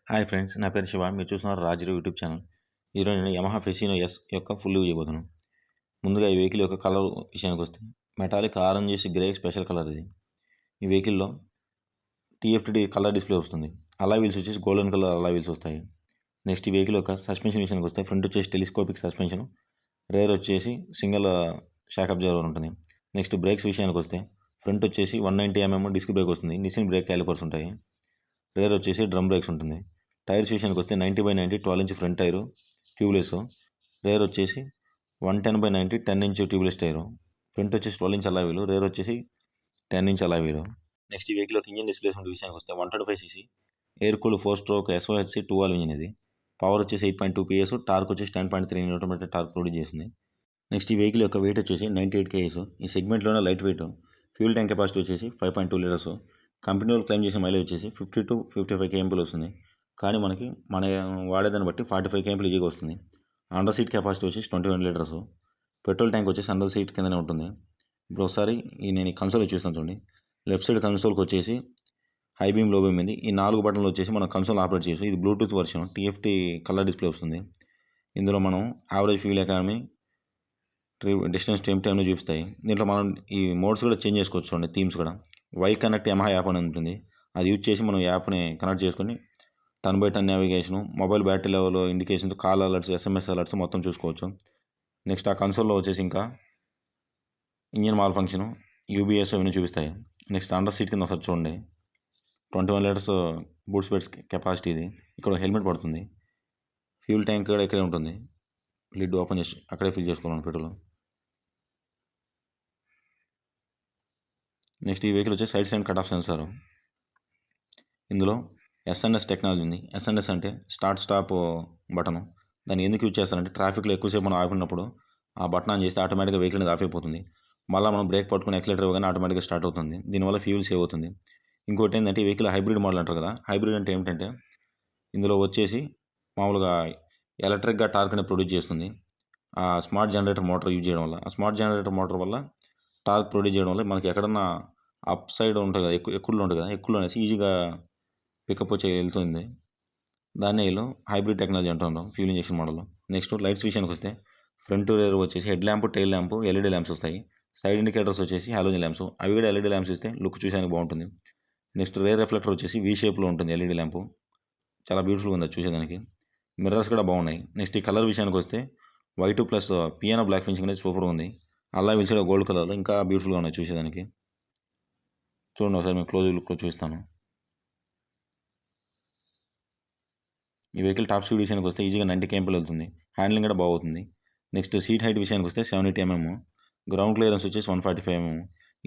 Hi friends, నా పేరు శివ. మీరు చూస్తున్నారు రాజు యూట్యూబ్ ఛానల్. ఈరోజు నేను యమహా ఫెసినో ఎస్ యొక్క ఫుల్ రివ్యూ చేయబోతున్నాను. ముందుగా ఈ వెహికల్ యొక్క కలర్ విషయానికి వస్తే metallic orange grey special colour ఇది. ఈ వెహికల్లో TFT కలర్ డిస్ప్లే వస్తుంది. అలా వీల్స్ వచ్చేసి గోల్డెన్ కలర్ అలా వీల్స్ వస్తాయి. నెక్స్ట్ ఈ వెహికల్ యొక్క సస్పెన్షన్ విషయానికి వస్తే ఫ్రంట్ వచ్చేసి టెలిస్కోపిక్ సస్పెన్షన్, రేర్ వచ్చేసి సింగిల్ షాక్ అబ్జర్వర్ ఉంటుంది. నెక్స్ట్ బ్రేక్స్ విషయానికి వస్తే ఫ్రంట్ వచ్చేసి 190mm డిస్క్ బ్రేక్ వస్తుంది. నిసిన్ బ్రేక్ క్యాలిపర్స్ ఉంటాయి. రేర్ వచ్చేసి డ్రమ్ బ్రేక్స్ ఉంటుంది. టైర్స్ విషయానికి వస్తే 90/90 12 inch front tyre tubeless. Rare వచ్చేసి 110/90 10 ఇంచ్ ట్యూబ్లెస్ టైరు. ఫ్రంట్ వచ్చేసి 12 ఇంచ్ అలాయ్ వీలు, రేర్ వచ్చేసి 10 ఇంచ్ అలాయ్ వీలు. నెక్స్ట్ ఈ వెహికల్ ఇంజిన్ డిస్ప్లేస్మెంట్ విషయానికి వస్తే 125cc air cool 4-stroke SOHC 2 valve engine ఇది. పవర్ వచ్చేసి 8.2 PS, టార్క్ వచ్చేసి 10.3 Nm టార్క్ ప్రొడ్యూస్ చేస్తుంది. నెక్స్ట్ ఈ వెహికల్ యొక్క వెయిట్ వచ్చేసి 98 kgs. ఈ సెగ్మెంట్లోనే light weight. Fuel tank capacity వచ్చేసి 5.2 లీటర్స్. కంపెనీ వాళ్ళు క్లెయిమ్ చేసే మైలేజ్ వచ్చేసి 50 to 55 km వస్తుంది. కానీ మనకి మన వాడేదాన్ని బట్టి 45 km ఈజీగా వస్తుంది. అండర్ సీట్ కెపాసిటీ వచ్చేసి 21 లీటర్స్. పెట్రోల్ ట్యాంక్ వచ్చేసి అండర్ సీట్ కిందనే ఉంటుంది. ఇప్పుడు ఒకసారి నేను ఈ కన్సోల్ చూస్తాను చూడండి. లెఫ్ట్ సైడ్ కన్సోల్కి వచ్చేసి హై బీమ్, లో బీమ్ ఉంది. ఈ 4 బటన్లు వచ్చేసి మనం కన్సోల్ ఆపరేట్ చేయొచ్చు. ఇది Bluetooth version, TFT colour display వస్తుంది. ఇందులో మనం average fuel economy, distance, time అన్నీ చూపిస్తాయి. దీంట్లో మనం ఈ మోడ్స్ కూడా చేంజ్ చేసుకోవచ్చు చూడండి. థీమ్స్ కూడా వై కనెక్ట్ యమహా యాప్ అని ఉంటుంది. అది యూజ్ చేసి మనం యాప్ని కనెక్ట్ చేసుకొని turn by turn navigation, mobile battery level indications, call alerts, SMS alerts మొత్తం చూసుకోవచ్చు. నెక్స్ట్ ఆ కన్సోల్లో వచ్చేసి ఇంకా ఇంజిన్ మాల్ ఫంక్షను, UBS అవన్నీ చూపిస్తాయి. నెక్స్ట్ అండర్ సీట్ కింద ఒకసారి చూడండి. 21 లీటర్స్ బూట్ స్పేస్ కెపాసిటీ ఇది. ఇక్కడ హెల్మెట్ పడుతుంది. ఫ్యూల్ ట్యాంక్ కూడా ఇక్కడే ఉంటుంది. లిడ్ ఓపెన్ చేసి అక్కడే ఫిల్ చేసుకోవాలి పెట్రోల్. నెక్స్ట్ ఈ వెహికల్ వచ్చి సైడ్ కట్ ఆఫ్ సెన్సార్. ఇందులో SNS టెక్నాలజీ ఉంది. SNS అంటే స్టార్ట్ స్టాప్ బటను. దాన్ని ఎందుకు యూజ్ చేస్తారంటే ట్రాఫిక్లో ఎక్కువసేపు మనం ఆపినప్పుడు ఆ బటన్ ఆన్ చేస్తే ఆటోమేటిక్గా వెహికల్ అనేది ఆఫ్ అయిపోతుంది. మళ్ళీ మనం బ్రేక్ పట్టుకుని యాక్సిలేటర్ ఇవ్వగానే ఆటోమేటిక్గా స్టార్ట్ అవుతుంది. దీనివల్ల ఫ్యూల్ సేవ్ అవుతుంది. ఇంకోటి ఏంటంటే ఈ వెహికల్ హైబ్రిడ్ మోడల్ అంటారు కదా. హైబ్రిడ్ అంటే ఏమిటంటే ఇందులో వచ్చేసి మామూలుగా ఎలక్ట్రిక్గా టార్క్ అనేది ప్రొడ్యూస్ చేస్తుంది. ఆ స్మార్ట్ జనరేటర్ మోటార్ యూజ్ చేయడం వల్ల, ఆ స్మార్ట్ జనరేటర్ మోటార్ వల్ల టార్క్ ప్రొడ్యూస్ చేయడం వల్ల మనకి ఎక్కడన్నా అప్ సైడ్ ఉంటుంది కదా, ఎక్కువలో ఉంటుంది కదా, ఎక్కువలో అనేసి ఈజీగా పికప్ వచ్చి వెళ్తుంది. దాన్ని వీళ్ళు హైబ్రిడ్ టెక్నాలజీ అంటున్నాం fuel injection model. Next lights విషయానికి వస్తే ఫ్రంట్ రేర్ వచ్చేసి head lamp, tail lamp, LED lamps వస్తాయి. సైడ్ ఇండికేటర్స్ వచ్చేసి హాలోజన్ ల్యాంప్స్. అవి కూడా LED ల్యాంప్స్ ఇస్తే లుక్ చూసేదానికి బాగుంటుంది. నెక్స్ట్ రేర్ రిఫ్లెక్టర్ వచ్చేసి V షేప్లో ఉంటుంది. LED ల్యాంపు చాలా బ్యూటిఫుల్గా ఉంది చూసేదానికి. మిర్రర్స్ కూడా బాగున్నాయి. నెక్స్ట్ ఈ కలర్ విషయానికి వస్తే white plus piano black finishing అనేది సూపర్గా ఉంది. అలా విల్సైడ్ గోల్డ్ కలర్లో ఇంకా బ్యూటిఫుల్గా ఉన్నాయి చూసేదానికి. చూడండి ఒకసారి నేను క్లోజ్ లుక్లో చూస్తాను. ఈ వెహికల్ టాప్ స్పీడ్ విషయానికి వస్తే ఈజీగా 90 km వెళ్తుంది. హ్యాండ్లింగ్ కూడా బాగుంటుంది. నెక్స్ట్ సీట్ హైట్ విషయానికి వస్తే 70mm, గ్రౌండ్ క్లియరెన్స్ వచ్చేసి 145mm.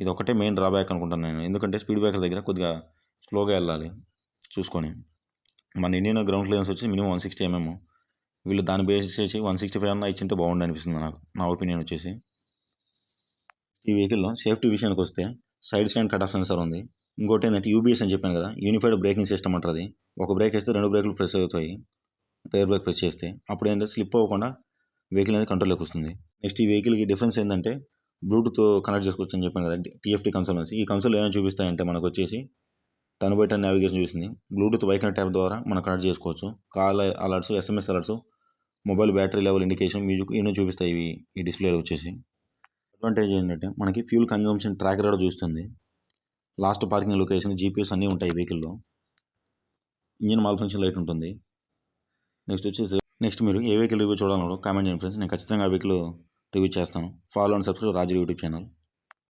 ఇది ఒకటే మెయిన్ డ్రాబ్యాక్ అనుకుంటాను నేను. ఎందుకంటే స్పీడ్ బ్రేకర్ దగ్గర కొద్దిగా స్లోగా వెళ్ళాలి చూసుకొని. మన ఇండియన్ గ్రౌండ్ క్లియరెన్స్ వచ్చి మినిమం 160mm. వీళ్ళు దాన్ని బేస్ చేసి 165 అన్న ఇచ్చింటే బాగుండు అనిపిస్తుంది నాకు, నా ఒపీనియన్ వచ్చేసి. ఈ వెహికల్లో సేఫ్టీ విషయానికి వస్తే side stand cut off sensor ఉంది. ఇంకోటి ఏంటంటే UBS అని చెప్పాను కదా, యూనిఫైడ్ బ్రేకింగ్ సిస్టమ్ అంటుంది. ఒక బ్రేక్ వేస్తే 2 బ్రేకులు ప్రెస్ అవుతాయి. రేర్ బ్రేక్ ప్రెస్ చేస్తే అప్పుడు ఏంటంటే స్లిప్ అవ్వకుండా వెహికల్ అనేది కంట్రోల్లోకి వస్తుంది. నెక్స్ట్ ఈ వెహికల్కి డిఫరెన్స్ ఏంటంటే బ్లూటూత్ కనెక్ట్ చేసుకోవచ్చు అని చెప్పాను కదా, TFT కన్సోల్ నుంచి. ఈ కన్సోల్ ఏమైనా చూపిస్తాయంటే మనకు వచ్చేసి టర్న్ బై టర్న్ నావిగేషన్ చూస్తుంది. బ్లూటూత్ వై కనెక్ట్ యాప్ ద్వారా మనం కనెక్ట్ చేసుకోవచ్చు. Call alerts, SMS alerts, mobile battery level indication, music ఇవన్నీ చూపిస్తాయి ఈ డిస్ప్లేలో వచ్చేసి. అడ్వాంటేజ్ ఏంటంటే మనకి ఫ్యూల్ కన్జంప్షన్ ట్రాకర్ కూడా చూస్తుంది. లాస్ట్ పార్కింగ్ లొకేషన్, GPS అన్నీ ఉంటాయి వెహికల్లో. ఇంజిన్ మాల్ ఫంక్షన్ లైట్ ఉంటుంది. నెక్స్ట్ మీరు ఏ వెహికల్ రివ్యూ చూడాలన్నా కామెంట్ చేయండి ఫ్రెండ్స్. నేను ఖచ్చితంగా ఆ వెహికల్ రివ్యూ చేస్తాను. Follow and subscribe Raju YouTube channel.